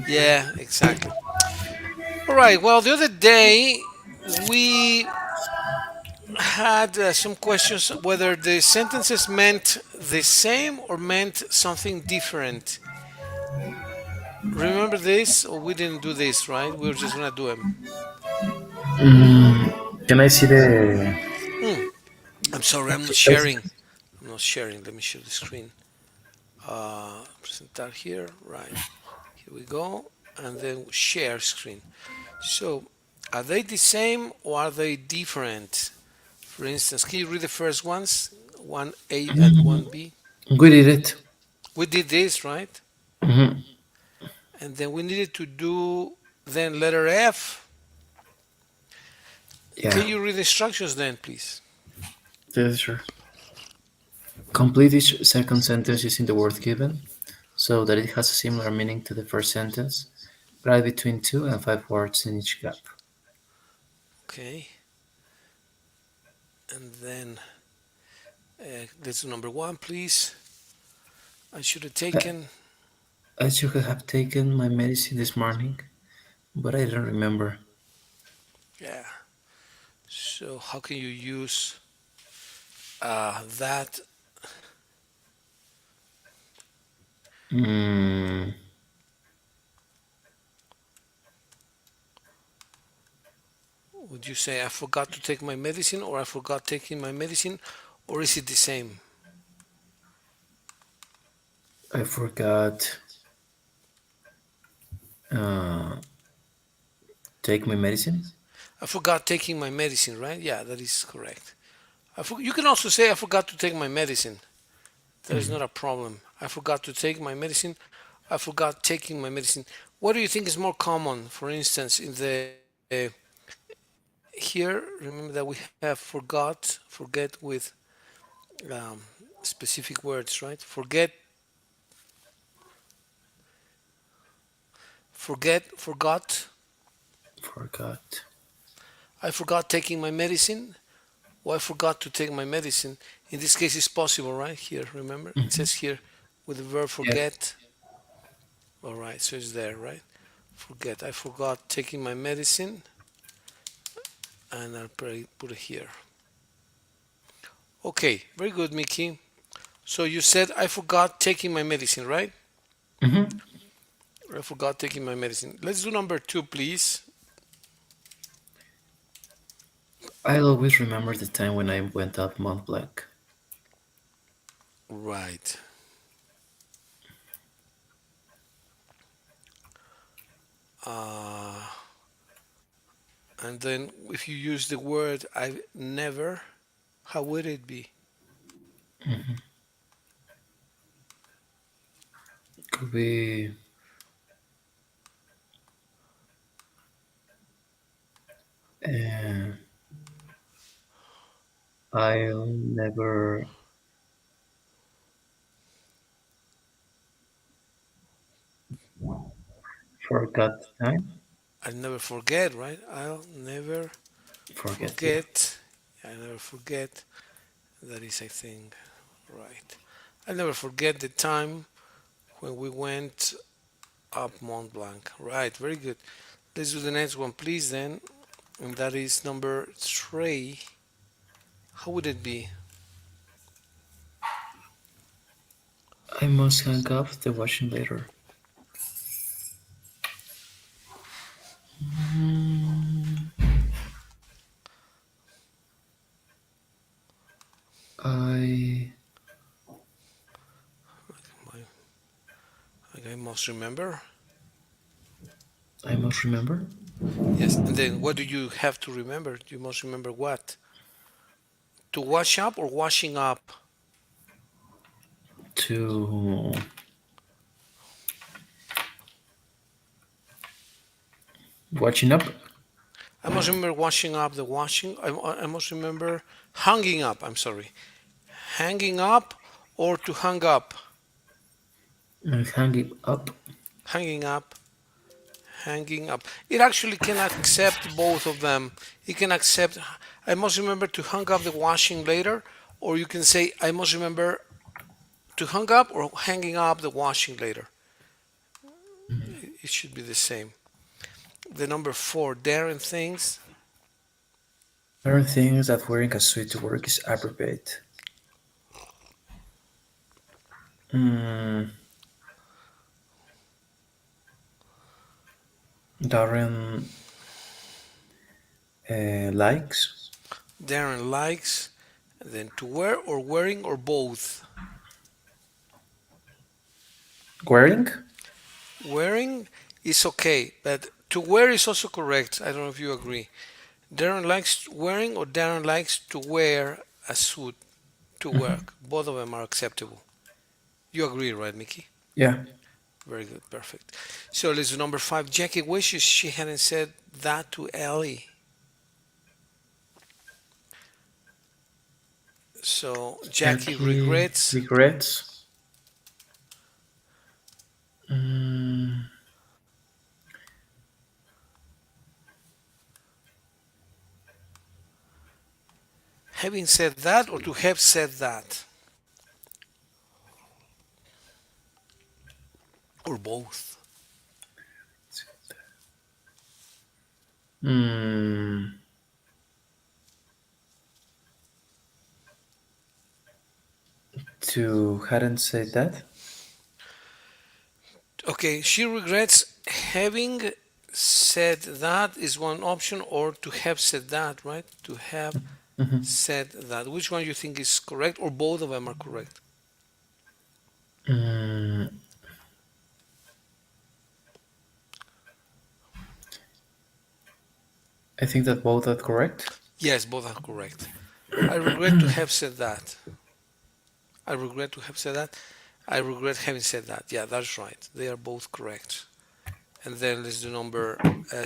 Yeah, exactly. All right. Well, the other day we had some questions whether the sentences meant the same or meant something different. Remember this, or we didn't do this, right? We were just gonna do them. Can I see the Hmm. I'm sorry, I'm not exercise? sharing. I'm not sharing. Let me share the screen. Presentar here. Right. Here we go. And then share screen. So, are they the same or are they different? For instance, can you read the first ones? 1A and Mm, 1B. we did it. We did this, right? Hmm. And then we needed to do then letter F. Yeah, Can you read the instructions then, please? that's sure. Complete each second sentence using the word given so that it has a similar meaning to the first sentence. Write between 2 and 5 words in each gap. Okay. And then let's do number one, please. I should have I, taken. I should have taken my medicine this morning, but I don't remember. Yeah. So how can you use that? Mm, Would you say I forgot to take my medicine or I forgot taking my medicine, or is it the same? I forgot uh, take my medicine. I forgot taking my medicine, right? Yeah, that is correct. You can also say I forgot to take my medicine. That is not a problem. I forgot to take my medicine. I forgot taking my medicine. What do you think is more common? For instance, in the here, remember that we have forget with um, specific words, right? Forgot. Forgot. I forgot taking my medicine. Or I forgot to take my medicine. In this case, it's possible, right? Here, remember? It says here with the verb Yeah. forget. All right, so it's there, right? Forget. I forgot taking my medicine, and I'll put it here. Okay, very good, Mickey. So you said I forgot taking my medicine, right? Hmm. I forgot taking my medicine. Let's do number two, please. I'll always remember the time when I went up Mont Blanc. Right. Uh, and then if you use the word I've never, how would it be? Could be. Uh, I'll never forget the time. I'll never forget, right? I'll never Forget. Yeah. forget. I never forget. That is, I think, right. I'll never forget the time when we went up Mont Blanc. Right, very good. Let's do the next one, please, then. And that is number three. How would it be? I must hang up the washing later. I I, I must remember. I must remember Yes, and then what do you have to remember? You must remember what? To wash up or washing up? to watching up. I must remember washing up the washing. I must remember hanging up. I'm sorry. Hanging up or to hang up? Hanging up. Hanging up, hanging up. It actually can accept both of them. It can accept, I must remember to hang up the washing later, or you can say, I must remember to hang up or hanging up the washing later. It should be the same. The number four, daring things. There are things that wearing a suit to work is appropriate. Mm, Darren likes Daring likes. And then to wear or wearing or both. wearing. Wearing is okay, but to wear is also correct. I don't know if you agree. Darren likes wearing or Darren likes to wear a suit to Mhm. work. Both of them are acceptable. You agree, right, Mickey? Yeah. Very good, perfect. So let's do number five. Jackie wishes she hadn't said that to Ellie. So Jackie Jackie regrets regrets. Mm, having said that or to have said that or both. mm, to hadn't said that. Okay, she regrets having said that is one option or to have said that, right? To have Mhm. said that. Which one you think is correct or both of them are correct? Mm, I think that both are correct. Yes, both are correct. I regret to have said that. I regret to have said that. I regret having said that. Yeah, that's right. They are both correct. And then let's do number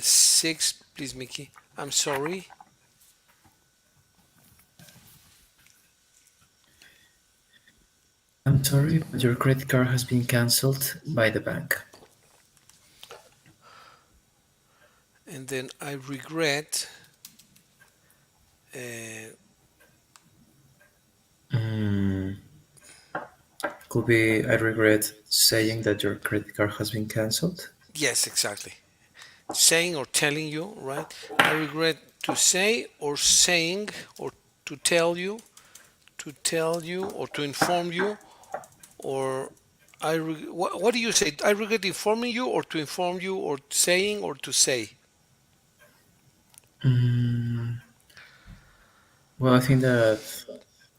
six, please, Mickey. I'm sorry. I'm sorry, but your credit card has been cancelled by the bank. And then I regret. Uh, Mm, could be I regret saying that your credit card has been cancelled. yes, exactly. Saying or telling you, right? I regret to say or saying or to tell you or to inform you or what do you say? I regret informing you or to inform you or saying or to say. Mm, well, I think that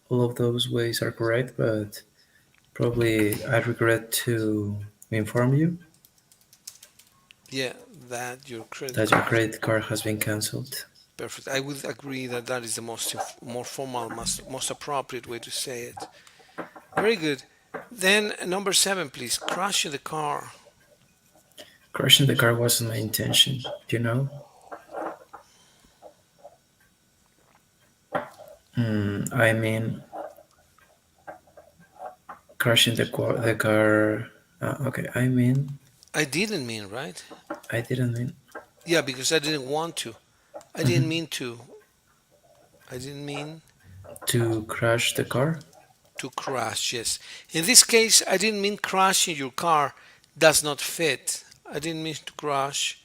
all of those ways are correct, but probably I regret to inform you Yeah, that your credit that your card. credit card has been cancelled. Perfect. I would agree that that is the more formal, most appropriate way to say it. Very good. Then number seven, please. Crash the car. Crashing the car wasn't my intention, you know? I mean, crashing the car. Okay, I mean, I didn't mean, right? I didn't mean Yeah, because I didn't want to. I didn't mhm, mean to. I didn't mean to crash the car. to crash. Yes. In this case, I didn't mean crashing your car. Does not fit. I didn't mean to crash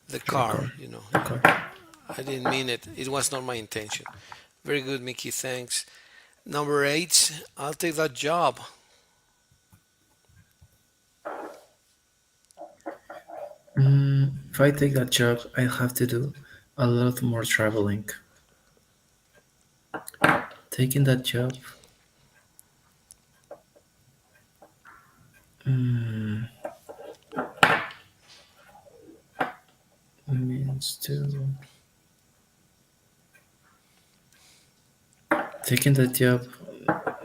the Your car. car. You know. The Yeah. car. I didn't mean it. It was not my intention. Very good, Mickey. Thanks. Number eight. I'll take that job. If I take that job, I'll have to do a lot more traveling. Taking that job mm, means to. Taking that job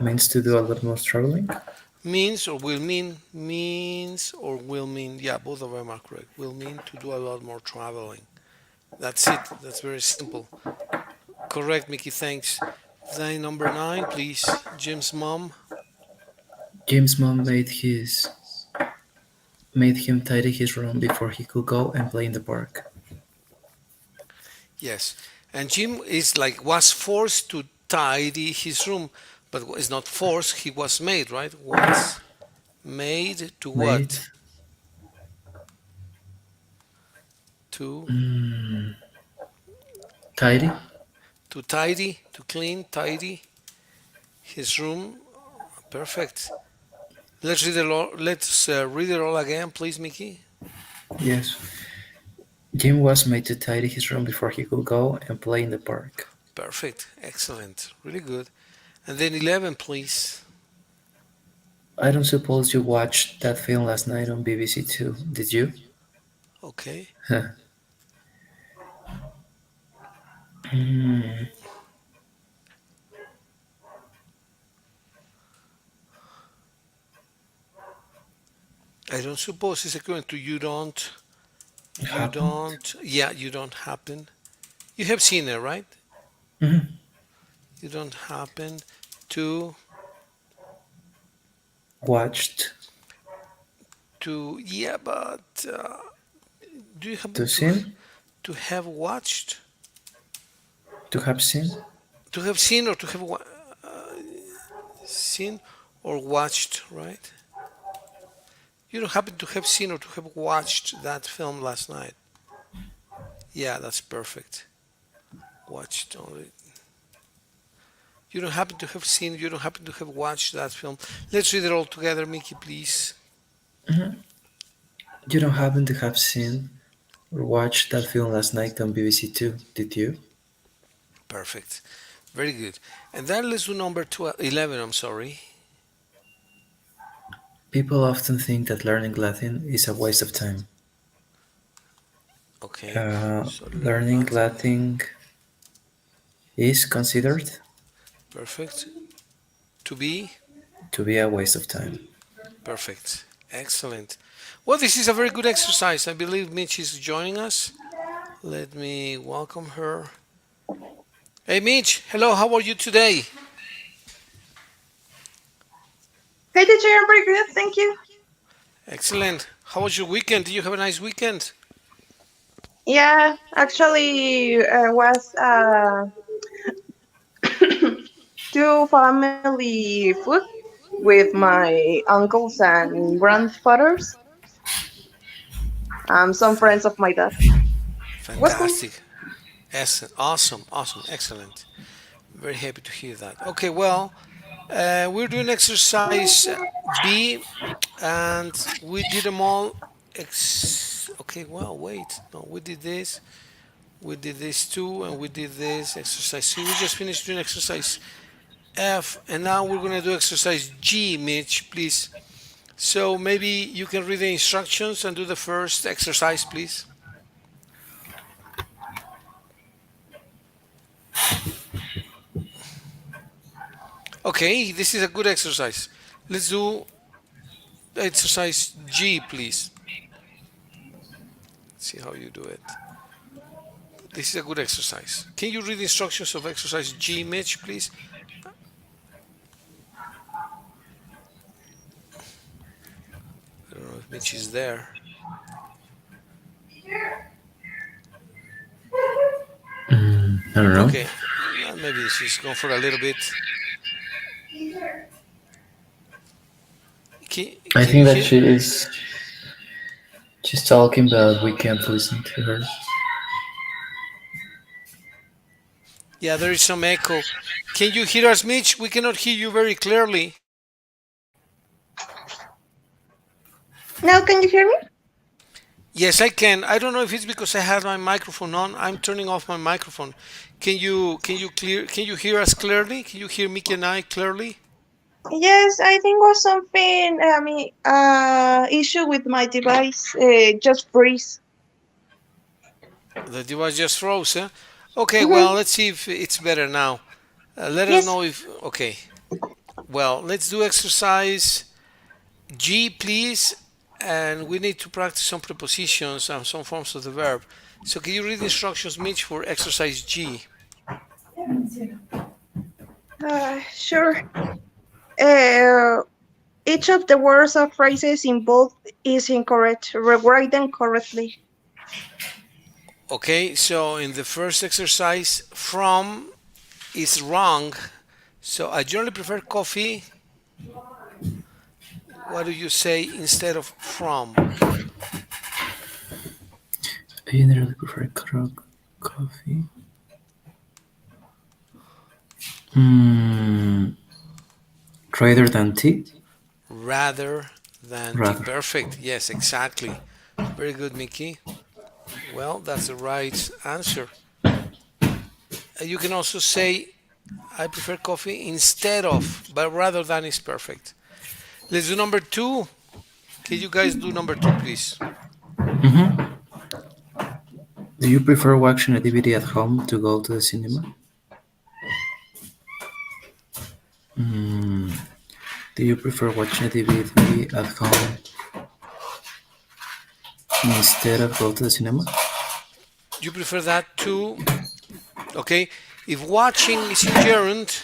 means to do a lot more traveling. Means or will mean. Yeah, both of them are correct. Will mean to do a lot more traveling. That's it. That's very simple. Correct, Mickey. Thanks. Then number nine, please. Jim's mom. Jim's mom made him tidy his room before he could go and play in the park. Yes. And Jim is like was forced to tidy his room, but is not forced. He was made, right? Was made to Made what? To Tidy. to tidy, to clean, tidy his room. Perfect. Let's read it all again, please, Mickey. Yes. Jim was made to tidy his room before he could go and play in the park. Perfect. Excellent. Really good. And then 11, please. I don't suppose you watched that film last night on BBC Two, did you? Okay. I don't suppose it's equivalent to you don't. You Happened? don't. Yeah, you don't happen. You have seen it, right? Mhm. You don't happen to Watched. yeah, but do you happen To seen? to have watched, To have seen? to have seen, or to have seen or watched, right? You don't happen to have seen or to have watched that film last night. Yeah, that's perfect. Watched only. You don't happen to have seen, you don't happen to have watched that film. Let's read it all together, Mickey, please. Mhm. You don't happen to have seen or watched that film last night on BBC Two, did you? Perfect. Very good. And then let's do number 12, 11, I'm sorry. People often think that learning Latin is a waste of time. Okay. So learn Learning Latin. Latin is considered Perfect. To be. to be a waste of time. Perfect. Excellent. Well, this is a very good exercise. I believe Mitch is joining us. Let me welcome her. Hey, Mitch. Hello. How are you today? Hey, teacher, I'm pretty good, thank you. Excellent. How was your weekend? Did you have a nice weekend? Yeah, actually, was do family food with my uncles and grandfathers, some Fa- friends of my dad. Was cool. Fantastic. Awesome. Awesome. Excellent. Very happy to hear that. Okay. Well, we're doing exercise B, and we did them all. Okay. Well, wait. No, we did this. We did this too, and we did this exercise. See, we just finished doing exercise F, and now we're gonna do exercise G, Mitch, please. So maybe you can read the instructions and do the first exercise, please. Okay, this is a good exercise. Let's do exercise G, please. See how you do it. This is a good exercise. Can you read the instructions of exercise G, Mitch, please? I don't know if Mitch is there. I don't know. Okay, maybe she's gone for a little bit. Can, I can you think that hear? she's talking, but we can't listen to her. Yeah, there is some echo. Can you hear us, Mitch? We cannot hear you very clearly. Now, can you hear me? Yes, I can. I don't know if it's because I had my microphone on. I'm turning off my microphone. Can you hear us clearly? Can you hear Mickey and I clearly? Yes, I think was something. I mean, issue with my device. Just freeze. The device just froze, huh? Okay, Mm-hmm. well, let's see if it's better now. Let us Yes. know if okay. Well, let's do exercise G, please, and we need to practice some prepositions and some forms of the verb. So can you read the instructions, Mitch, for exercise G? Sure. Uh, each of the words or phrases involved is incorrect. Rewrite them correctly. Okay, so in the first exercise, from is wrong. So I generally prefer coffee. What do you say instead of from? I generally prefer coffee. Hmm, rather than tea? Rather than tea. Rather. Perfect. Yes, exactly. Very good, Mickey. Well, that's the right answer. You can also say, I prefer coffee instead of, but rather than is perfect. Let's do number two. Can you guys do number two, please? Mm-hmm. Do you prefer watching a DVD at home to go to the cinema? Mm, do you prefer watching a DVD at home instead of go to the cinema? You prefer that too? Okay. If watching is in gerund,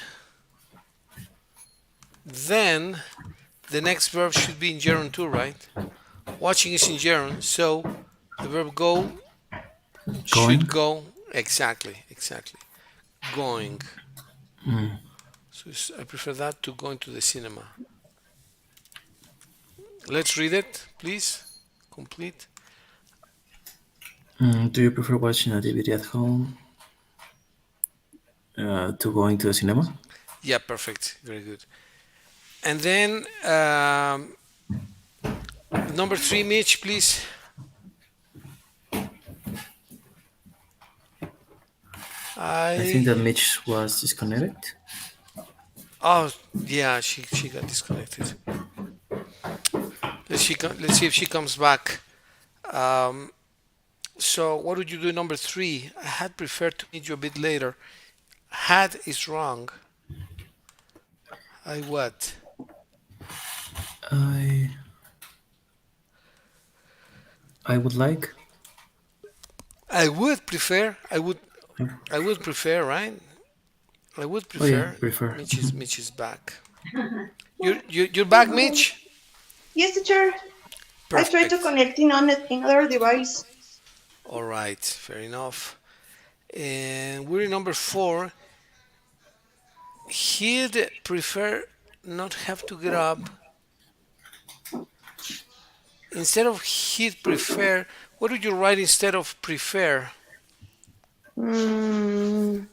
then the next verb should be in gerund too, right? Watching is in gerund, so the verb go should Going? go exactly. Going. Mm. So I prefer that to going to the cinema. Let's read it, please. Complete. Do you prefer watching a DVD at home to going to the cinema? Yeah, perfect. Very good. And then number three, Mitch, please. I think I that Mitch was disconnected. oh yeah, she got disconnected. Let's see if she comes back. Um, so what would you do number three? I had preferred to meet you a bit later. Had is wrong. I what? I I would like. I would prefer. I would prefer, right? I would Oh yeah, prefer. prefer. Mitch is back. You're back, Mitch. Yes, teacher. I tried to Perfect. connect in on another device. All right, fair enough. And we're in number four. He'd prefer not have to get up. Instead of he'd prefer, what would you write instead of prefer? Mm,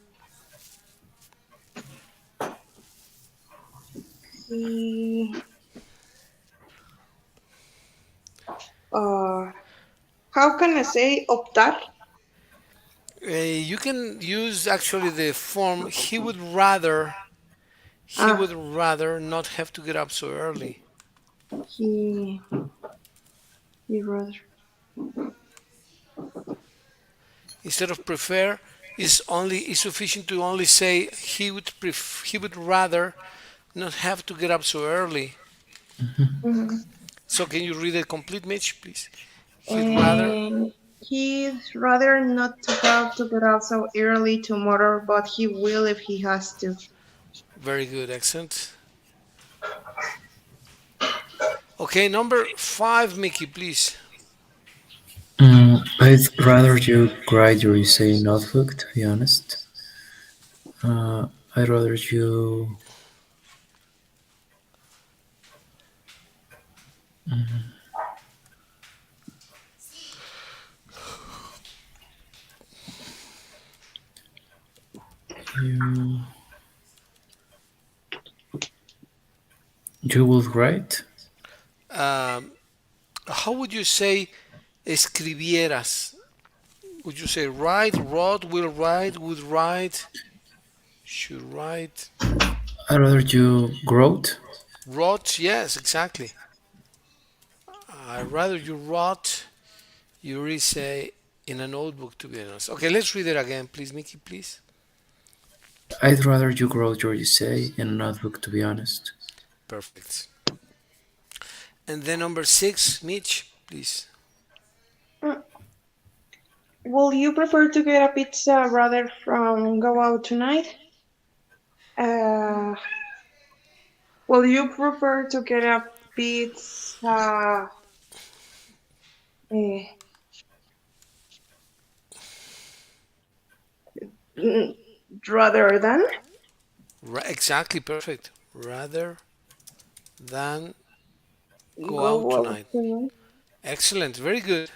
he, uh, how can I say optar? You can use actually the form he Ah, would rather not have to get up so early. he, he rather. Instead of prefer, is sufficient to only say he would rather not have to get up so early. Mhm. So can you read it complete, Mitch, please? He'd rather. And he'd rather not to have to get up so early tomorrow, but he will if he has to. Very good accent. Okay, number five, Mickey, please. I'd rather you write your essay in notebook. To be honest, I'd rather you. You you would write. Um, how would you say escribieras? Would you say write, wrote, will write, would write, should write? I'd rather you wrote. Wrote, yes, exactly. I rather you wrote your essay in a notebook, to be honest. Okay, let's read it again, please, Mickey, please. I'd rather you wrote your essay in a notebook. To be honest. Perfect. And then number six, Mitch, please. Mm, will you prefer to get a pizza rather from go out tonight? Uh, will you prefer to get a pizza eh, mm, rather than Exactly, perfect. Rather than go out go out tonight. tonight? Excellent, very good.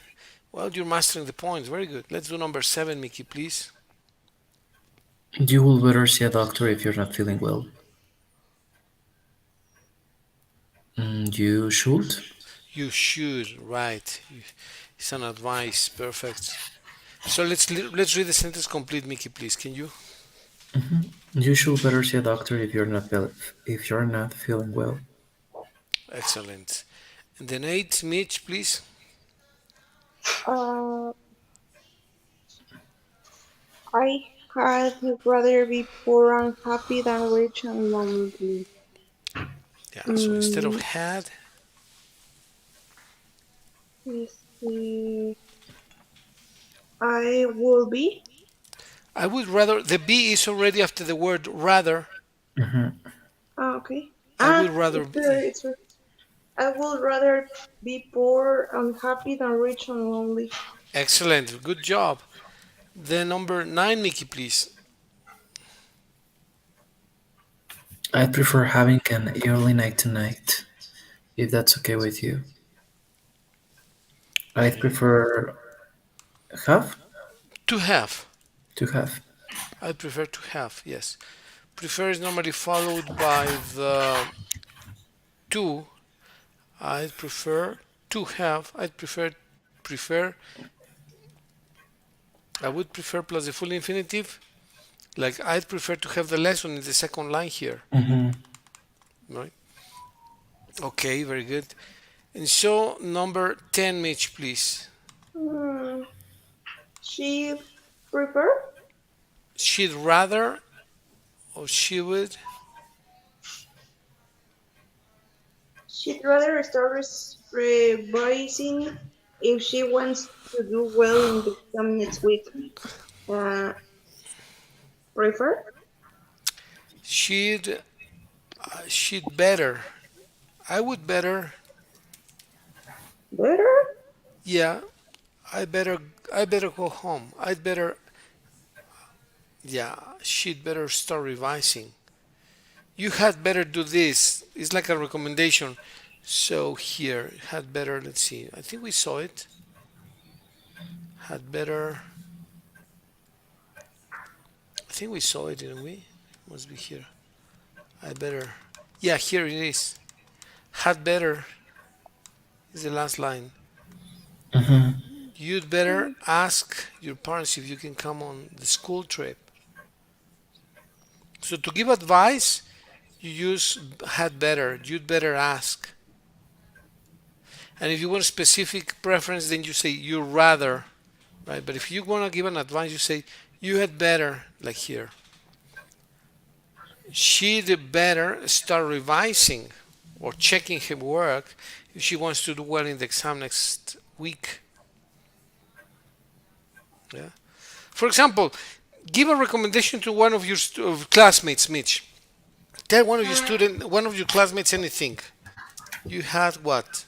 Well, you're mastering the points. Very good. Let's do number 7, Mickey, please. You will better see a doctor if you're not feeling well. You should. You should, right. It's an advice. Perfect. So let's read the sentence complete, Mickey, please. Can you? You should better see a doctor if you're not feeling well. Excellent. And then 8, Mitch, please. Uh, I had rather be poor and happy than rich and lonely. Yeah, so instead of Mm, had, let's see. I will be. I would rather, the be is already after the word rather. Ah, okay. I Ah, would rather it's there. be. It's there. I would rather be poor and happy than rich and lonely. Excellent. Good job. Then number 9, Mickey, please. I'd prefer having an early night tonight, if that's okay with you. I'd prefer have To have. to have. I prefer to have, yes. Prefer is normally followed by the to. I prefer to have. Prefer. I would prefer plus the full infinitive. Like I'd prefer to have the lesson in the second line here. Right? Okay, very good. And so number 10, Mitch, please. Hmm. She prefer. She'd rather or she would. She'd rather start revising if she wants to do well in the exam next week. Uh, prefer? She'd she'd better. I would better. Better? Yeah, I better go home. I'd better. Yeah, she'd better start revising. You had better do this. It's like a recommendation. So here, had better. Let's see. I think we saw it. Had better. I think we saw it, didn't we? Must be here. I better. Yeah, here it is. Had better is the last line. You'd better ask your parents if you can come on the school trip. So to give advice, you use had better. You'd better ask. And if you want a specific preference, then you say you rather, right? But if you want to give an advice, you say you had better, like here. She'd better start revising or checking her work if she wants to do well in the exam next week. Yeah. For example, give a recommendation to one of your classmates, Mitch. Tell one of your classmates anything. You had what?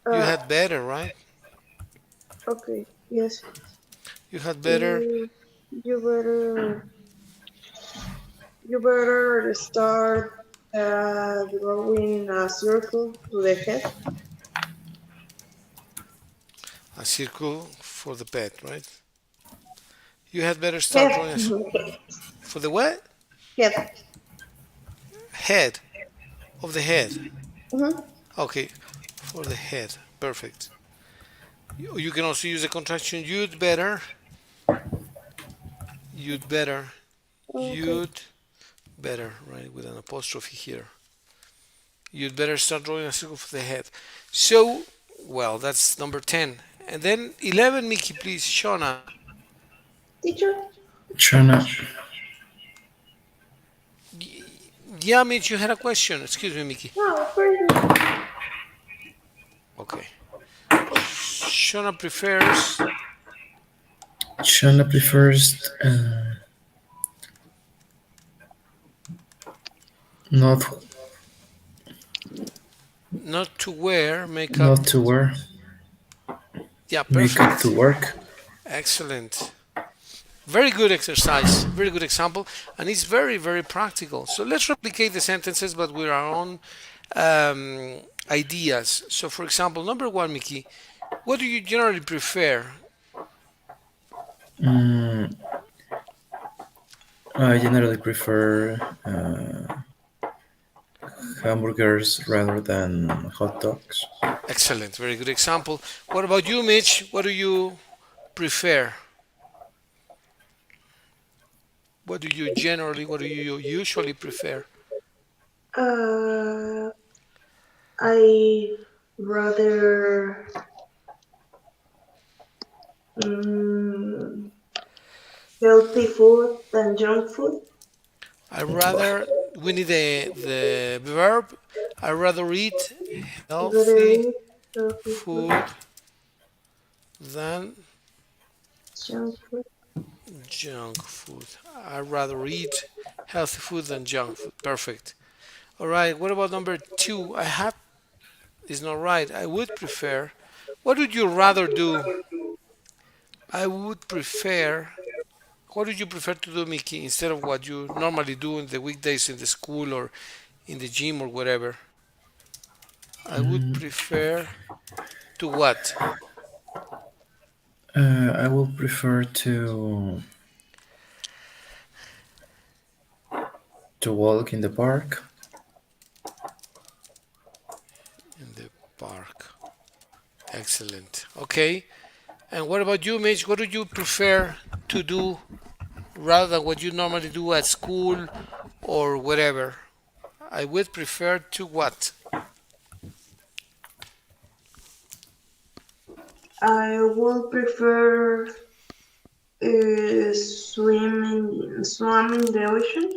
You Uh, had better, right? okay, yes. You had better. You, you better you better start drawing a circle to the head. A circle for the pet, right? You had better start drawing Head. for the what? Head. Head of the head. Mm-hmm. Okay, for the head. Perfect. You can also use the contraction you'd better. You'd better. Okay. You'd better, right? With an apostrophe here. You'd better start drawing a circle for the head. So, well, that's number 10. And then 11, Mickey, please. Shona. Teacher? Shana, Yeah, Mitch, you had a question. Excuse me, Mickey. No, first. Okay. Shona prefers. Shana prefers not Not to wear makeup. not to wear Yeah, makeup perfect. to work. Excellent. Very good exercise. Very good example. And it's very, very practical. So let's replicate the sentences, but with our own ideas. So, for example, number one, Mickey, what do you generally prefer? Mm, I generally prefer hamburgers rather than hot dogs. Excellent, very good example. What about you, Mitch? What do you prefer? What do you usually prefer? Uh, I rather mm, healthy food than junk food. I rather, we need the verb. I rather eat I rather healthy eat healthy food food than junk food. junk food. I rather eat healthy food than junk food. Perfect. All right. What about number two? I have is not right. I would prefer. What would you rather do? I would prefer. What would you prefer to do, Mickey, instead of what you normally do in the weekdays in the school or in the gym or whatever? I would Mm, prefer to what? I will prefer to walk in the park. In the park. Excellent. Okay. And what about you, Mitch? What do you prefer to do rather than what you normally do at school or whatever? I would prefer to what? I will prefer swim in the ocean.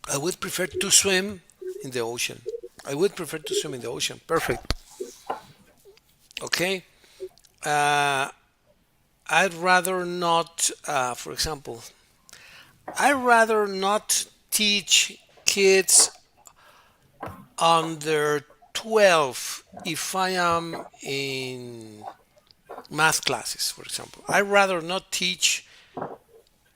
I would prefer to swim in the ocean. I would prefer to swim in the ocean. Perfect. Okay. Uh, I'd rather not, for example, I'd rather not teach kids under 12 if I am in math classes, for example. I'd rather not teach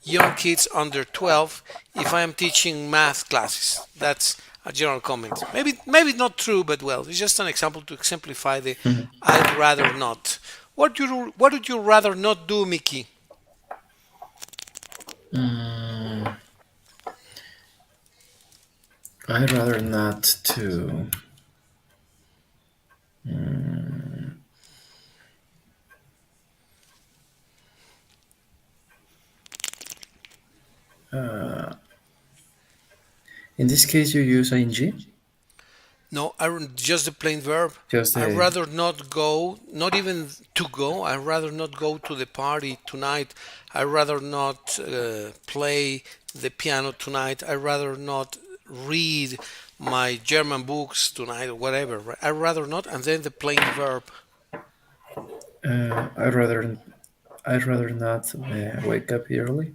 young kids under 12 if I am teaching math classes. That's a general comment. Maybe not true, but well, it's just an example to exemplify the I'd rather not. What would you rather not do, Mickey? Mm, I'd rather not to. Mm, uh, in this case, you use ing. No, just the plain verb. Just I'd the. rather not go, not even to go. I'd rather not go to the party tonight. I'd rather not play the piano tonight. I'd rather not read my German books tonight or whatever. Right? I'd rather not. And then the plain verb Uh, I'd rather. I'd rather not wake up early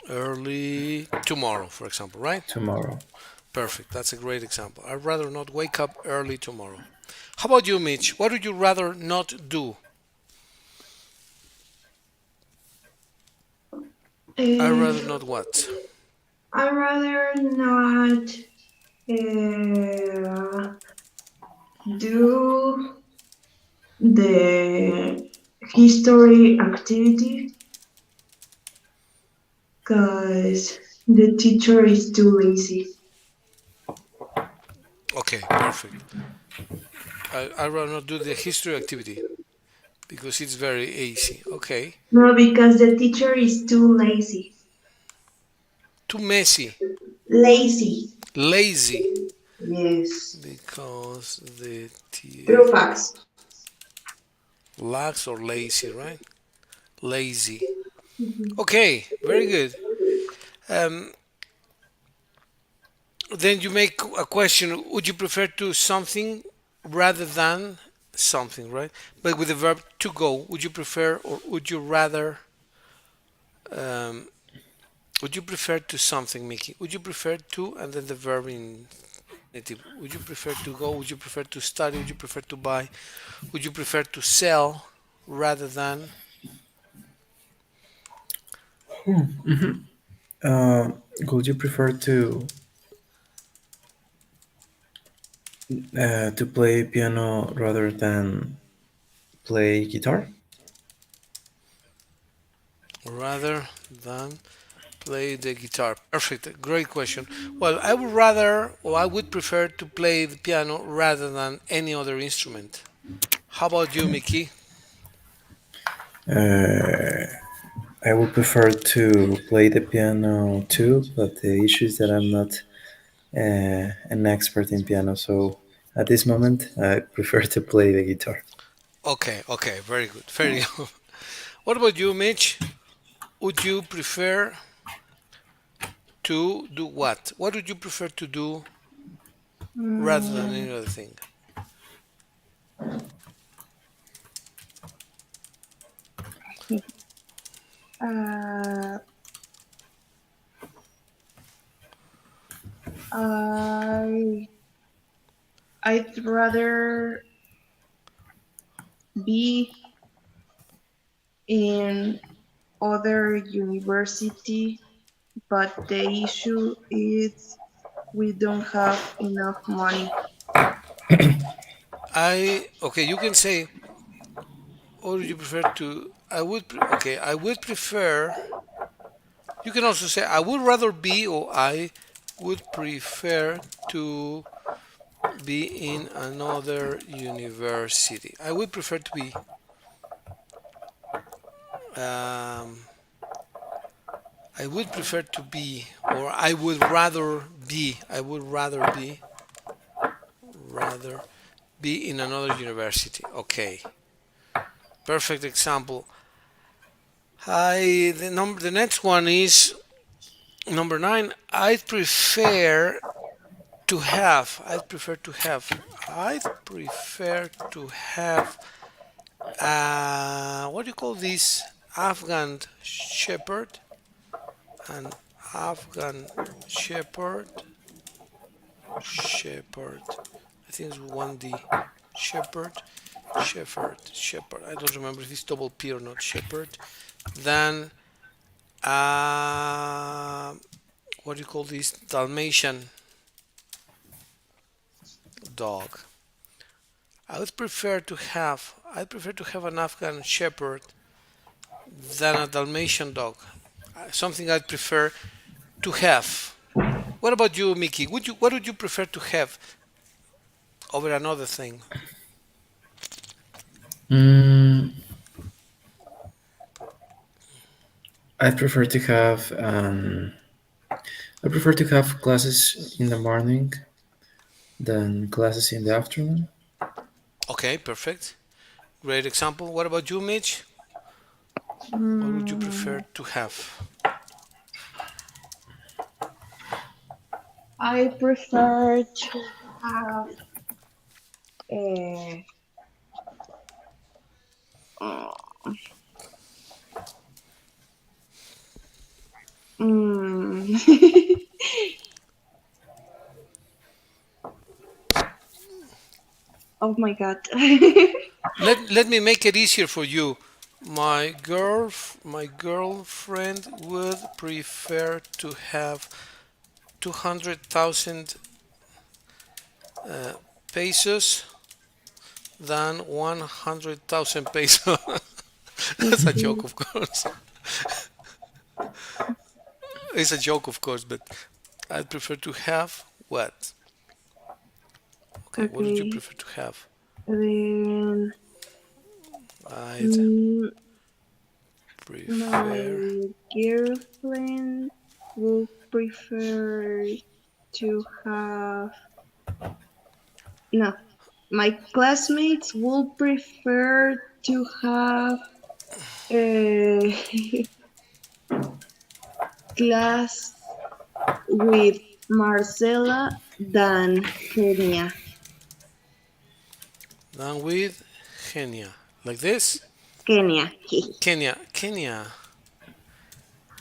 early tomorrow, for example, right? tomorrow. Perfect. That's a great example. I'd rather not wake up early tomorrow. How about you, Mitch? What would you rather not do? I'd rather Uh, not what? I rather not uh, do the history activity because the teacher is too lazy. Okay, perfect. I'd rather not do the history activity because it's very easy. Okay. No, because the teacher is too lazy. Too messy. Lazy. Lazy. Yes. Because the True facts. lax or lazy, right? Lazy. Mhm. Okay, very good. Um, then you make a question. Would you prefer to something rather than something, right? But with the verb to go, would you prefer or would you rather? Um, would you prefer to something, Mickey? Would you prefer to and then the verb in native? Would you prefer to go? Would you prefer to study? Would you prefer to buy? Would you prefer to sell rather than? Hmm. Would you prefer To play piano rather than play guitar. Rather than play the guitar. Perfect. Great question. Well, I would rather, or I would prefer to play the piano rather than any other instrument. How about you, Mickey? Uh, I would prefer to play the piano too, but the issue is that I'm not an expert in piano, so at this moment I prefer to play the guitar. Okay, okay, very good, very good. What about you, Mitch? Would you prefer to do what? What would you prefer to do rather than Mm, any other thing? uh, I I'd rather be in other university, but the issue is we don't have enough money. Okay, you can say, or would you prefer to? Okay, I would prefer. You can also say, I would rather be, or I would prefer to be in another university. I would prefer to be. Um, I would prefer to be, or I would rather be. I would rather be in another university. Okay, perfect example. The next one is number 9. I'd prefer to have. I'd prefer to have. What do you call this? Afghan shepherd. An Afghan shepherd. Shepherd. I think it's one D. Shepherd. Shepherd. I don't remember if it's double P or not. Shepherd. Then, uh, what do you call this? Dalmatian dog. I prefer to have an Afghan shepherd than a Dalmatian dog. Something I'd prefer to have. What about you, Mickey? What would you prefer to have over another thing? Mm, I prefer to have I prefer to have classes in the morning than classes in the afternoon. Okay, perfect. Great example. What about you, Mitch? What would you prefer Mm, to have? I prefer to have a. Mm, oh my god. Let me make it easier for you. My girlfriend would prefer to have 200,000 uh, pesos than 100,000 pesos. That's a joke, Okay. of course. It's a joke, of course, but I'd prefer to have what? Okay, what would you Okay. prefer to have? Then I'd mm, my prefer. girlfriend would prefer to have. No, my classmates would prefer to have a class with Marcela than Kenya. Done with Kenya. Like this? Kenya.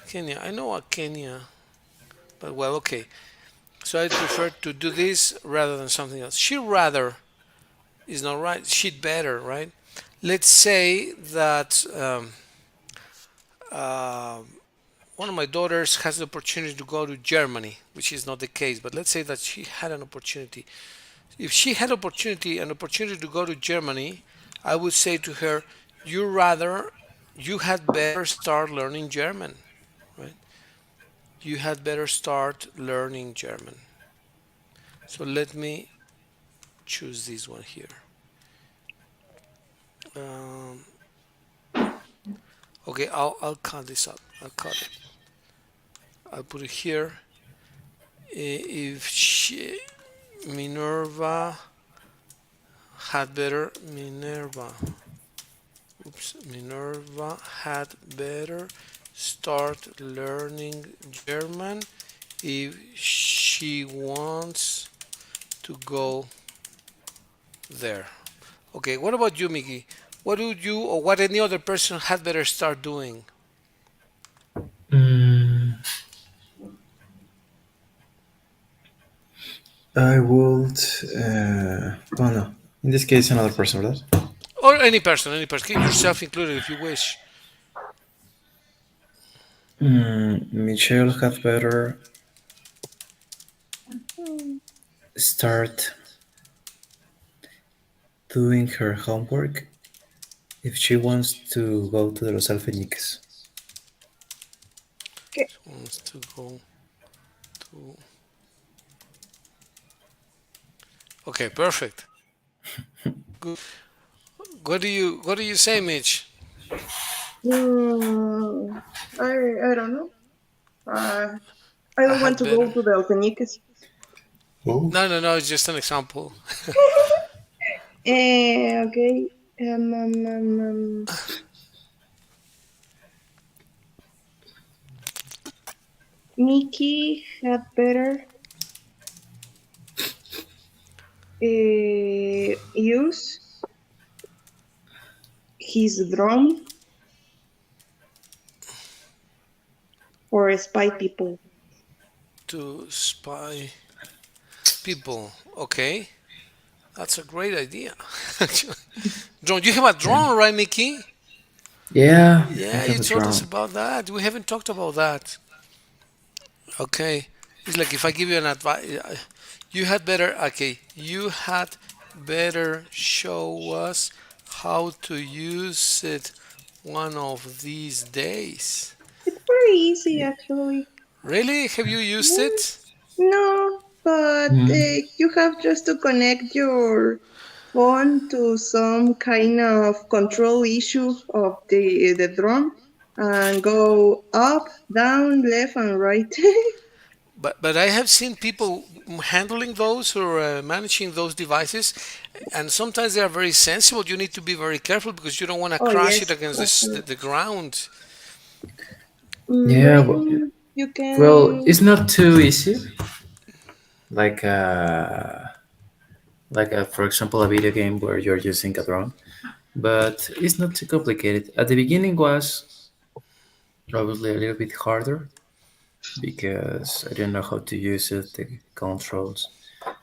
Kenya. I know a Kenya, but well, okay. So I prefer to do this rather than something else. She'd rather is not right. She'd better, right? Let's say that uh, one of my daughters has the opportunity to go to Germany, which is not the case, but let's say that she had an opportunity. If she had an opportunity to go to Germany, I would say to her, you rather, you had better start learning German, right? You had better start learning German. So let me choose this one here. Um, okay, I'll cut this up. I'll cut it. I'll put it here. If she, Minerva Minerva had better start learning German if she wants to go there. Okay, what about you, Miki? What would you or what any other person had better start doing? Mm, I would. Oh no. In this case, another person, right? Or any person, yourself included if you wish. Michelle had better start doing her homework if she wants to go to the Los Alfeñiques. Okay. Wants to go to. Okay, perfect. Good. What do you say, Mitch? Hmm, I don't know. I I don't want had to go better. to the Alpeniques. Oh. No, no, no. It's just an example. Okay. Mickey had better use his drum for spy people. To spy people. Okay, that's a great idea. Drone. You have a Yeah. drone, right, Mickey? Yeah, I Yeah, you have a told us drum. about that. We haven't talked about that. Okay. It's like if I give you an advice, you had better, okay, you had better show us how to use it one of these days. It's very easy, Yeah. actually. Really? Have you used Yeah. it? No, but Mm. you have just to connect your phone to some kind of control issue of the drum and go up, down, left, and right. But I have seen people handling those or managing those devices, and sometimes they are very sensible. You need to be very careful because you don't want to Oh crash it yes, against actually. the ground. Yeah, Maybe you well, can. it's not too easy. Like for example, a video game where you're using a drone, but it's not too complicated. At the beginning was probably a little bit harder because I didn't know how to use it, the controls.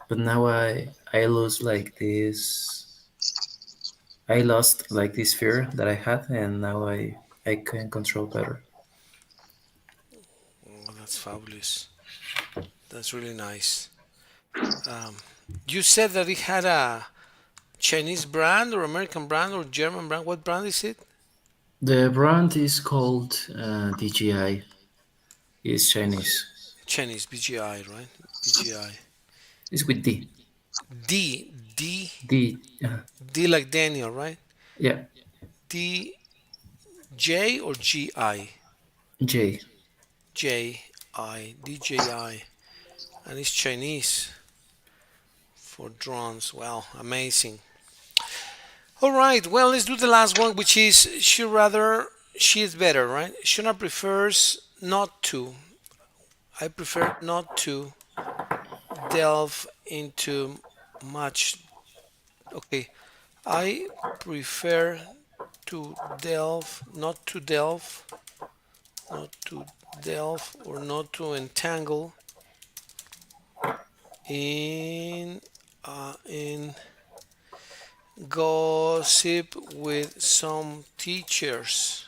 But now I lose like this. I lost like this fear that I had, and now I can control better. Oh, that's fabulous. That's really nice. Um, you said that it had a Chinese brand or American brand or German brand. What brand is it? The brand is called DJI. It's Chinese. Chinese BGI, right? BGI. It's with D. D D D. D like Daniel, right? Yeah. D J or G I? J. J I D J I, and it's Chinese for drones. Wow, amazing. All right, well, let's do the last one, which is she is better, right? Shona prefers not to. I prefer not to delve into much. Okay, I prefer to delve, not to delve or not to entangle in gossip with some teachers,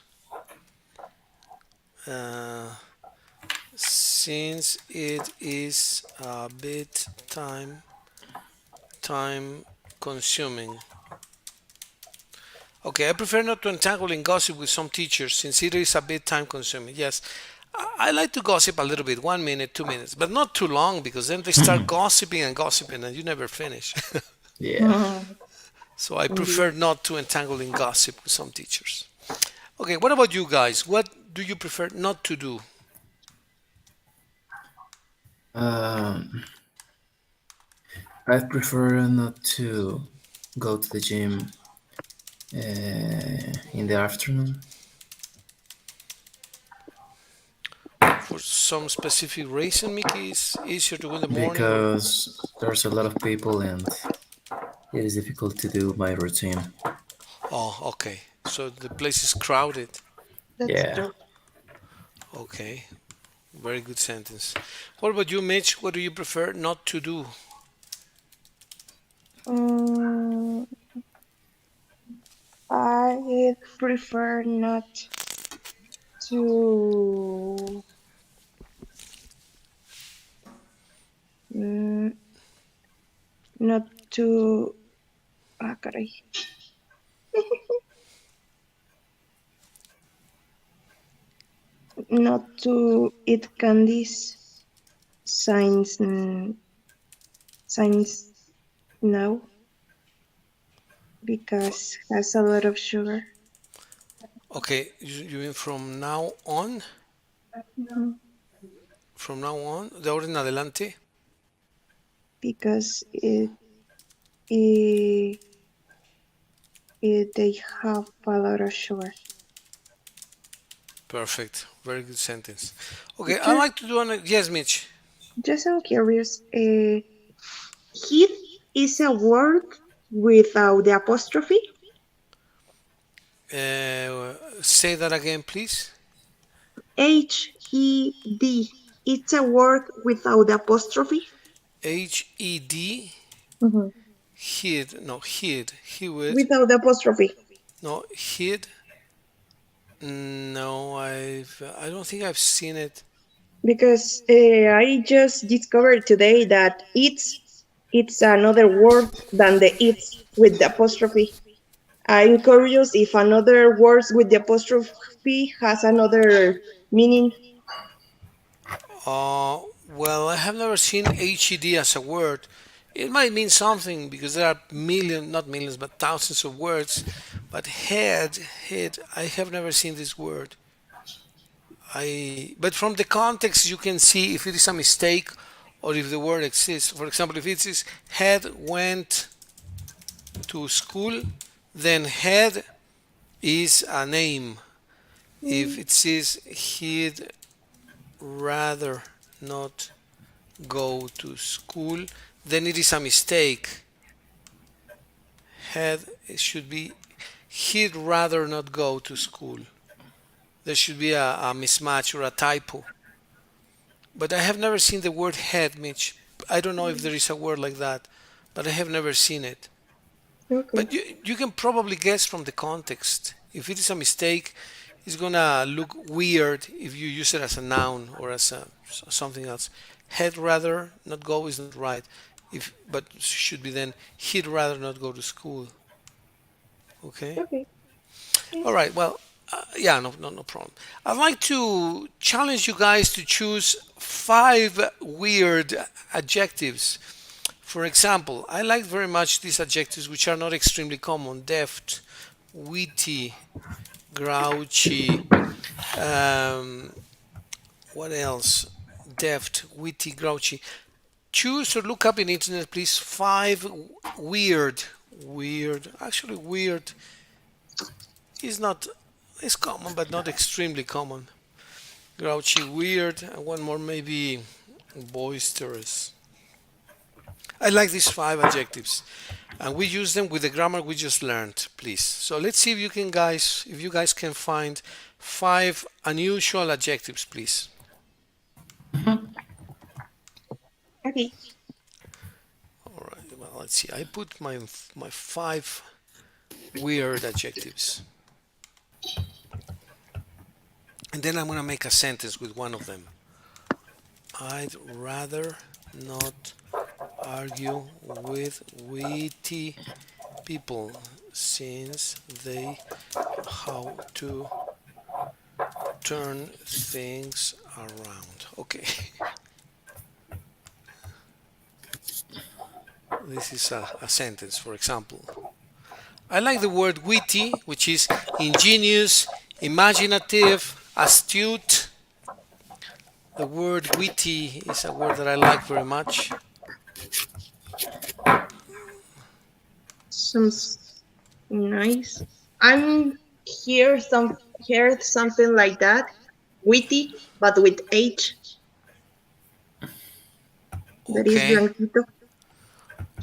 uh, since it is a bit time consuming. Okay, I prefer not to entangle in gossip with some teachers since it is a bit time consuming. Yes, I like to gossip a little bit, 1 minute, 2 minutes, but not too long because then they start gossiping and you never finish. Yeah. So I Indeed. prefer not to entangle in gossip with some teachers. Okay, what about you guys? What do you prefer not to do? Um, I prefer not to go to the gym in the afternoon For some specific reason, Mickey, it's easier to go in the morning or... because there's a lot of people and it is difficult to do my routine. Oh, okay. So the place is crowded. That's Yeah. true. Okay, very good sentence. What about you, Mitch? What do you prefer not to do? Um, I prefer not to mm, not to caray. Not to eat candies since since now because has a lot of sugar. Okay, you mean from now on? Mhm. From now on, de ahora en adelante? Because it, they have a lot of sugar. Perfect. Very good sentence. Okay, I Teacher, like to do an... Yes, Mitch. just I'm curious. Heat is a word without the apostrophe. Say that again, please. Hed. It's a word without the apostrophe. H-E-D. Mhm. Hid. No, hid. He would. Without the apostrophe. No, hid. No, I don't think I've seen it. Because I just discovered today that it's another word than the it's with the apostrophe. I'm curious if another words with the apostrophe has another meaning. Uh, well, I have never seen HED as a word. It might mean something because there are millions, not millions, but thousands of words. But head, I have never seen this word. But from the context, you can see if it is a mistake or if the word exists. For example, if it is head went to school, then head is a name. If it says he'd rather not go to school, then it is a mistake. It should be he'd rather not go to school. There should be a mismatch or a typo. But I have never seen the word head, Mitch. I don't know if there is a word like that, but I have never seen it. Okay. But you can probably guess from the context. If it is a mistake, it's gonna look weird if you use it as a noun or as something else. He'd rather not go is not right. But should be then he'd rather not go to school. Okay. Okay. All right. Well, yeah, no problem. I'd like to challenge you guys to choose 5 weird adjectives. For example, I like very much these adjectives which are not extremely common: deft, witty, grouchy. Um, what else? Deft, witty, grouchy. Choose or look up in internet, please. 5 weird. Actually, weird is not. It's common, but not extremely common. Grouchy, weird, and one more maybe boisterous. I like these 5 adjectives, and we use them with the grammar we just learned, please. So let's see if you guys can find 5 unusual adjectives, please. Okay. All right. Well, let's see. I put my 5 weird adjectives, and then I'm gonna make a sentence with one of them. I'd rather not argue with witty people since they how to turn things around. Okay, this is a sentence, for example. I like the word witty, which is ingenious, imaginative, astute. The word witty is a word that I like very much. Sounds nice. I'm heard something like that. Witty, but with H. That is Okay, blanquito.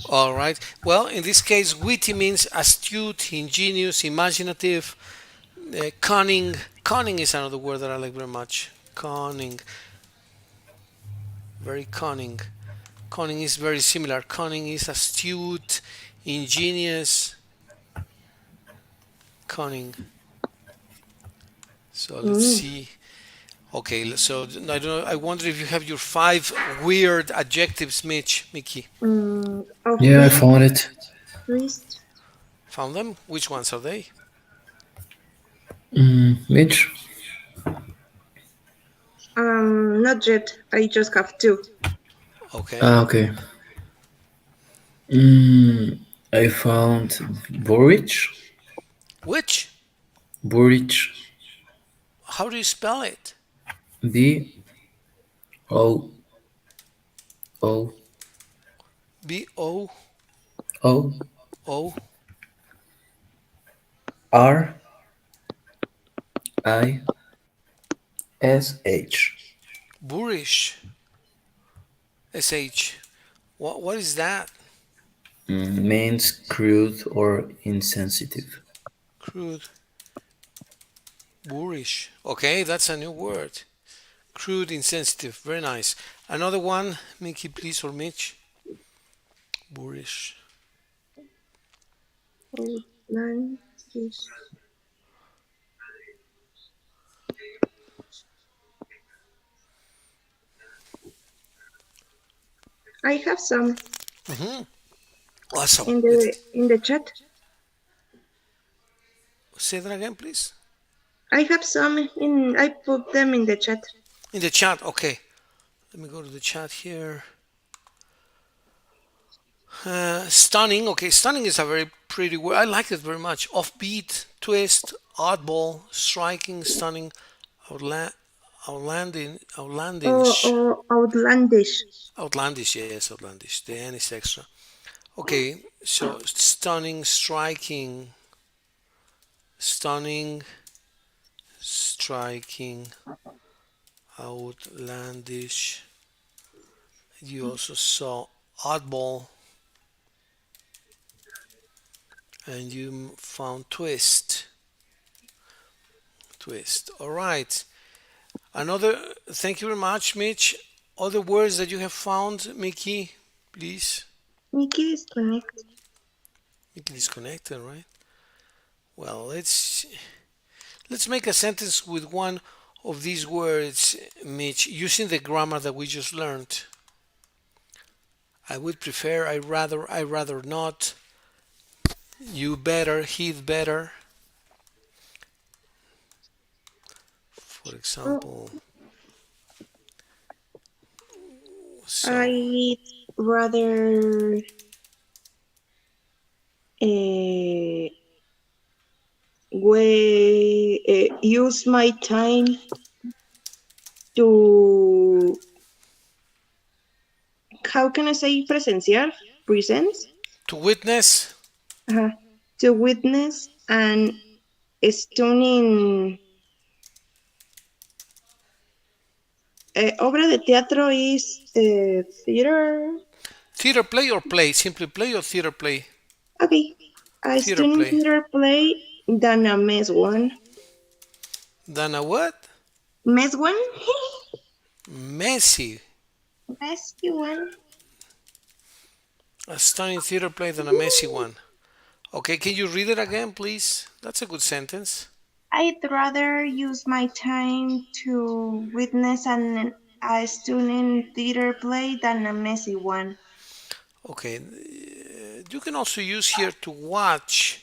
all right. Well, in this case, witty means astute, ingenious, imaginative, cunning. Cunning is another word that I like very much. Cunning, very cunning. Cunning is very similar. Cunning is astute, ingenious, cunning. So let's Mm. see. Okay, so I don't know. I wonder if you have your five weird adjectives, Mickey. Of Yeah, I which found it. twist? Found them? Which ones are they? Mitch? Not yet. I just have two. Okay. Ah, okay. I found Boric. Which? Boric. How do you spell it? B O O B O O O R I SH. Boorish. SH. What is that? Means crude or insensitive. Crude. Boorish. Okay, that's a new word. Crude, insensitive. Very nice. Another one, Mickey, please, or Mitch. Boorish. Outlandish. I have some Awesome. in the chat. Say that again, please. I have some in. I put them in the chat. In the chat. Okay. Let me go to the chat here. Stunning. Okay, stunning is a very pretty word. I like it very much. Offbeat, twist, oddball, striking, stunning, outlandish, Outlandish. outlandish. Yes, outlandish. The N is extra. Okay, so stunning, striking, stunning, striking, outlandish. You also saw oddball, and you found twist. Twist. All right. Another. Thank you very much, Mitch. Other words that you have found, Mickey, please. Mickey disconnect. Mickey disconnected, right? Well, let's make a sentence with one of these words, Mitch, using the grammar that we just learned. I would prefer. I rather not. You better. He'd better. For example. So. I'd rather use my time to, how can I say presenciar? Presence? To witness. To witness an stunning obra de teatro is theater. Theater play or play? Simply play or theater play? Okay. A Theater stunning play. theater play than a mess one. Than a what? Mess one? Messy. Messy one. A stunning theater play than a messy one. Okay, can you read it again, please? That's a good sentence. I'd rather use my time to witness a stunning theater play than a messy one. Okay, you can also use here to watch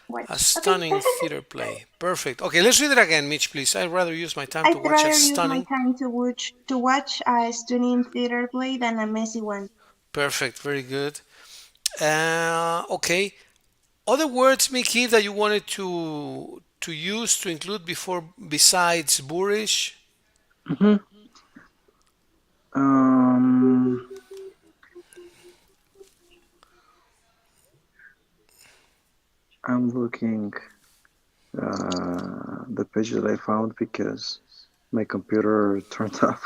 a Watch. Okay. stunning theater play. Perfect. Okay, let's read it again, Mitch, please. I'd rather use my time to I'd watch a rather use my stunning. time to watch a stunning theater play than a messy one. Perfect. Very good. Okay. Other words, Mickey, that you wanted to use to include before besides boorish? Hmm. Um, I'm looking the page that I found because my computer turned off.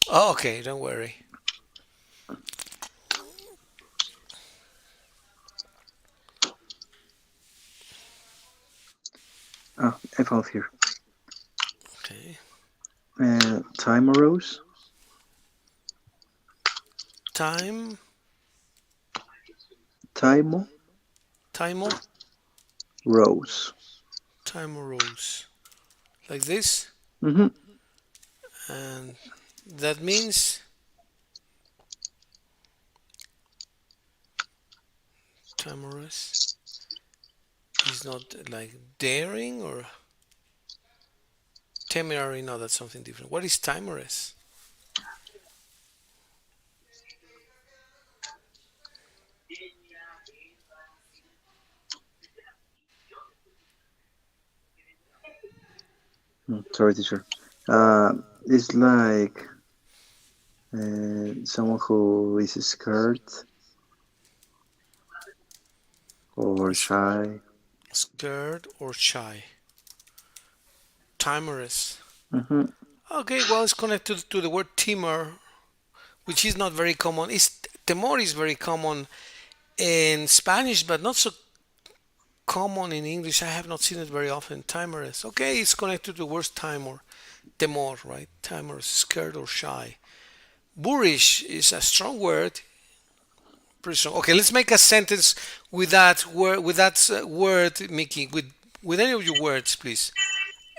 Oh, okay. Don't worry. Ah, I found here. Okay. Time arose, Time. time Time. rose. Time arose. Like this. Hmm. And that means time arose is not like daring or temerary. No, that's something different. What is timorous? Sorry, teacher. It's like someone who is scared or shy. Scared or shy? Timorous. Hmm. Okay, well, it's connected to the word timor, which is not very common. Temor is very common in Spanish, but not so common in English. I have not seen it very often. Timorous. Okay, it's connected to the word timor. Temor, right? Timorous, scared or shy. Boorish is a strong word. Pretty strong. Okay, let's make a sentence with that word. With that word, Mickey. With any of your words, please.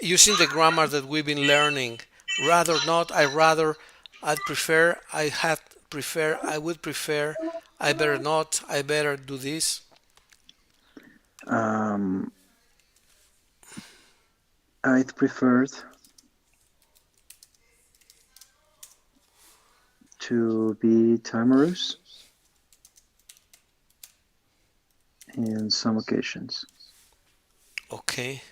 Using the grammar that we've been learning. Rather not. I rather. I'd prefer. I had prefer. I would prefer. I better not. I better do this. Um, I'd preferred to be timorous in some occasions. Okay.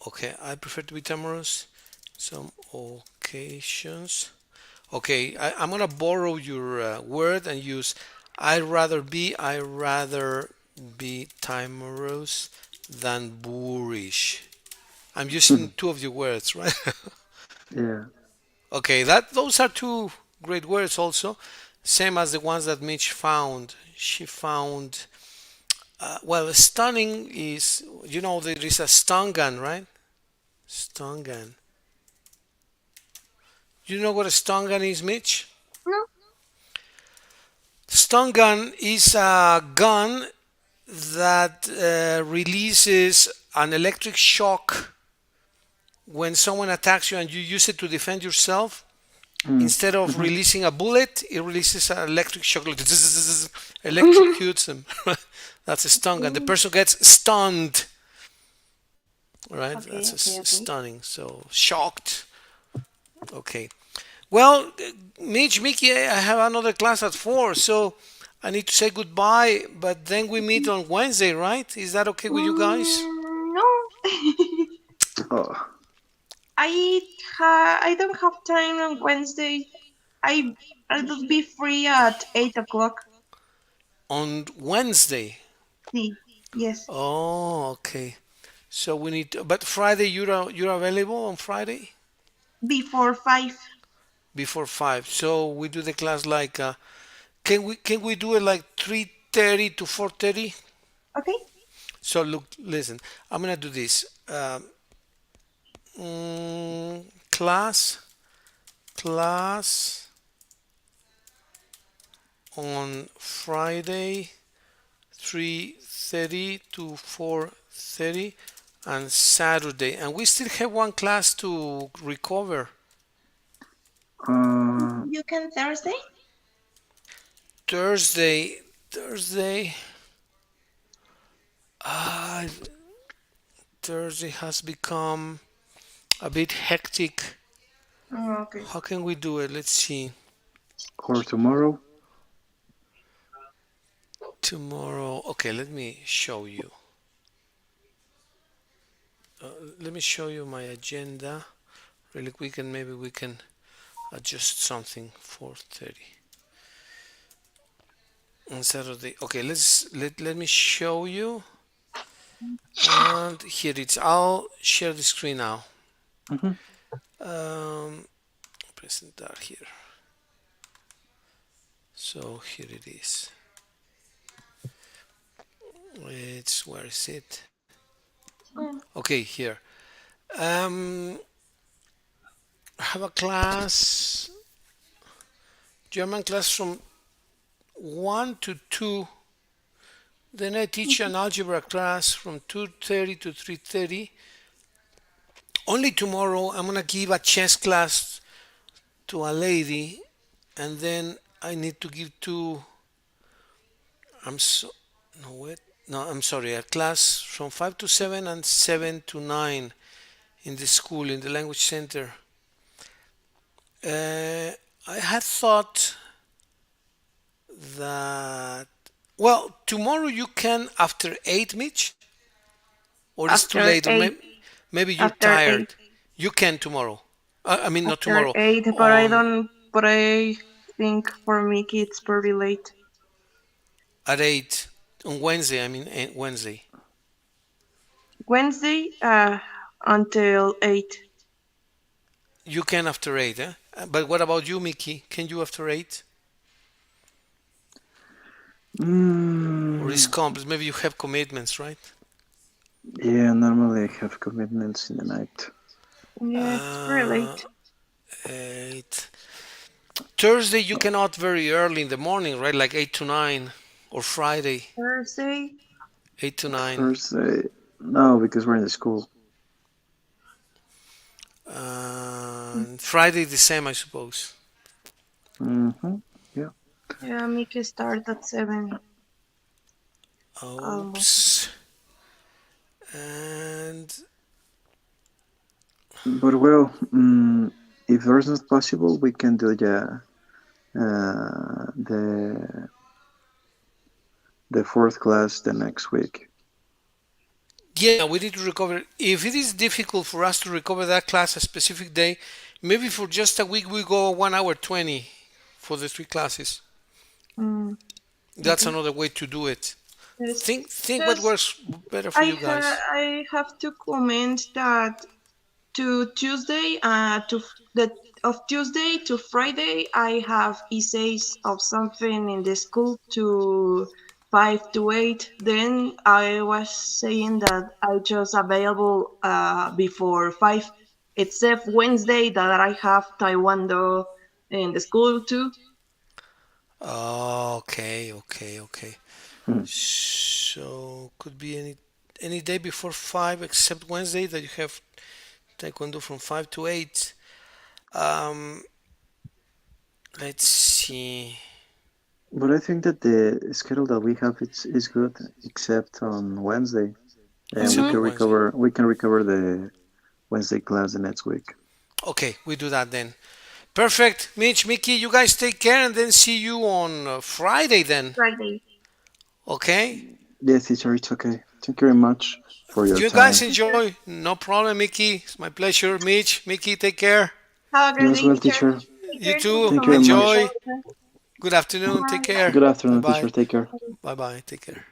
Okay. I prefer to be timorous. Some occasions. Okay. I'm gonna borrow your word and use. I'd rather be. I rather be timorous than boorish. I'm using two of your words, right? Yeah. Okay, that those are two great words also, same as the ones that Mitch found. She found well, stunning is there is a stun gun, right? Stun gun. You know what a stun gun is, Mitch? No. Stun gun is a gun that releases an electric shock when someone attacks you and you use it to defend yourself. Mm. Instead of Hmm. releasing a bullet, it releases an electric shock, like zzz, electrocutes them. That's a stun gun. The Mm, person gets stunned, right? okay, That's a okay, okay. stunning. So shocked. Okay. Well, Mitch, Mickey, I have another class at 4, so I need to say goodbye. But then we meet on Wednesday, right? Is that okay with you guys? No. Oh, I don't have time on Wednesday. I I'll be free at 8 o'clock. On Wednesday. See, yes, Oh, okay. So we need, but Friday you're available on Friday? before 5. Before 5. So we do the class like can we do it like 3:30 to 4:30? Okay. So look, listen, I'm gonna do this. Mm, class on Friday 3:30 to 4:30 and Saturday, and we still have one class to recover. uh, You can Thursday? Thursday, uh, Thursday has become a bit hectic. Okay. How can we do it? Let's see. Or tomorrow. Tomorrow. Okay, let me show you. Let me show you my agenda really quick, and maybe we can adjust something. 4:30 on Saturday. Okay, let me show you. And here it's. I'll share the screen now. Hmm. Um, present that here. So here it is. It's where is it? Mm. Okay, here. Um, I have a class, German class from 1 to 2. Then I teach an algebra class from 2:30 to 3:30. Only tomorrow I'm gonna give a chess class to a lady, and then I need to give two. I'm so no wait no I'm sorry, a class from 5 to 7 and 7 to 9 in the school in the language center. I had thought that, well, tomorrow you can after 8, Mitch, or it's too After late, or 8. maybe you're After 8. tired. You can tomorrow. I mean, not After tomorrow. 8, but I On don't. But I think for Mickey it's pretty late. at 8 on Wednesday. I mean, Wednesday. Wednesday, until 8. You can after 8, eh? But what about you, Mickey? Can you after 8? Or is Mm, complex? Maybe you have commitments, right? yeah, normally I have commitments in the night. Yeah, it's pretty Uh, late. 8. Thursday you cannot very early in the morning, right? Like 8 to 9, or Friday Thursday, 8 to 9. Thursday, no, because we're in the school. Friday the same, I suppose. Hmm. Yeah. yeah, Mickey start at 7 almost. Oops. And But well, if there's not possible, we can do the fourth class the next week. yeah, we need to recover. If it is difficult for us to recover that class a specific day, maybe for just a week we go 1 hour 20 for the 3 classes. Mm, That's okay. another way to do it. Yes. Think what Just works better for you guys. I have to comment that to Tuesday to the of Tuesday to Friday I have essays of something in the school to 5 to 8. Then I was saying that I just available before 5, except Wednesday that I have Taekwondo in the school too. Okay. Hmm. So could be any day before 5 except Wednesday that you have taekwondo from 5 to 8. Um, let's see. But I think that the schedule that we have is good, except on Wednesday, and we Except Mm-hmm. can on Wednesday. recover the Wednesday class the next week. Okay, we do that then. Perfect. Mitch, Mickey, you guys take care and then see you on Friday then. Friday. Okay? Yes, teacher, it's okay. Thank you very much for your You guys time. enjoy. No problem, Mickey. It's my pleasure. Mitch, Mickey, take care. Have a You great as day, well, teacher. teacher. Take You care. Thank you too. so Thank you very much for the much. Enjoy. podcast. Good afternoon. Take Bye. care. Good Bye afternoon, teacher. bye. Take care. Bye bye. Take care.